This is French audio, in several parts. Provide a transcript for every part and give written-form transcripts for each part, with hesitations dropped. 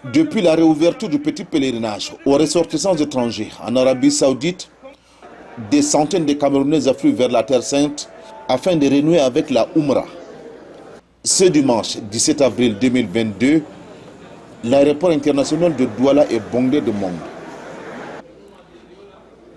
Depuis la réouverture du petit pèlerinage aux ressortissants étrangers en Arabie Saoudite, des centaines de Camerounais affluent vers la Terre Sainte afin de renouer avec la Oumra. Ce dimanche 17 avril 2022, l'aéroport international de Douala est bondé de monde.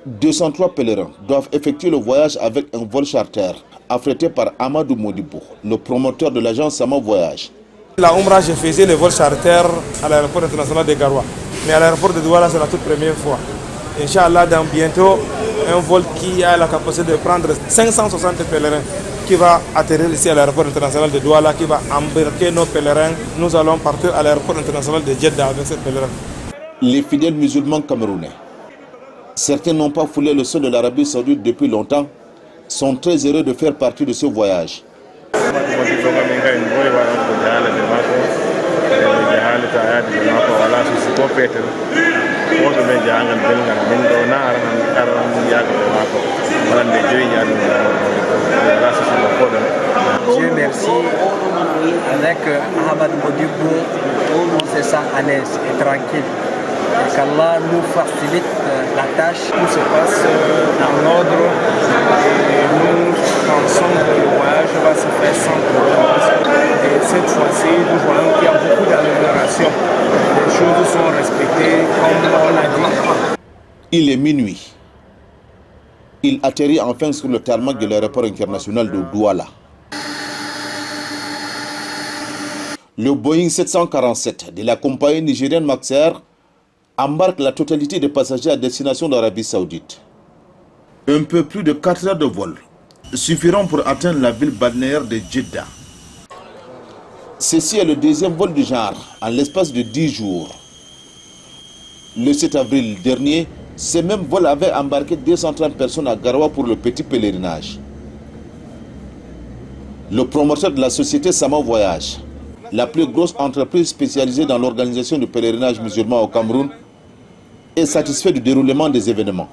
203 pèlerins doivent effectuer le voyage avec un vol charter affrété par Amadou Modibo, le promoteur de l'agence Sama Voyage. La Oumra, je faisais le vol charter à l'aéroport international de Garoua. Mais à l'aéroport de Douala, c'est la toute première fois. Inch'Allah, dans bientôt, un vol qui a la capacité de prendre 560 pèlerins qui va atterrir ici à l'aéroport international de Douala, qui va embarquer nos pèlerins. Nous allons partir à l'aéroport international de Jeddah avec ces pèlerins. Les fidèles musulmans camerounais, certains n'ont pas foulé le sol de l'Arabie Saoudite depuis longtemps, sont très heureux de faire partie de ce voyage. Dieu merci, avec Ahmad Modibo, on se sent à l'aise et tranquille. Et qu'Allah nous facilite la tâche. Tout se passe en ordre et nous pensons que le voyage va se faire sans problème. Et cette fois-ci, nous voyons qu'il y a beaucoup d'améliorations. Les choses sont respectées comme on a dit. Il est minuit. Il atterrit enfin sur le tarmac de l'aéroport international de Douala. Le Boeing 747 de la compagnie nigérienne Maxair embarque la totalité des passagers à destination d'Arabie Saoudite. Un peu plus de 4 heures de vol suffiront pour atteindre la ville balnéaire de Jeddah. Ceci est le deuxième vol du genre en l'espace de 10 jours. Le 7 avril dernier, ce même vol avait embarqué 230 personnes à Garoua pour le petit pèlerinage. Le promoteur de la société Sama Voyage, la plus grosse entreprise spécialisée dans l'organisation du pèlerinage musulman au Cameroun, est satisfait du déroulement des événements.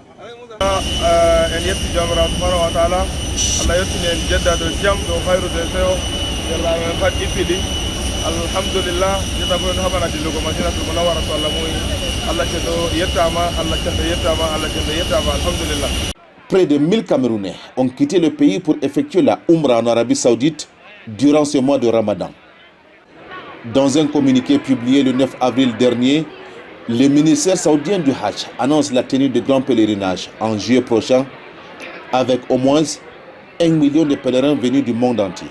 Près de 1000 Camerounais ont quitté le pays pour effectuer la Oumra en Arabie Saoudite durant ce mois de Ramadan. Dans un communiqué publié le 9 avril dernier, le ministère saoudien du Hajj annonce la tenue de grands pèlerinages en juillet prochain avec au moins 1 million de pèlerins venus du monde entier.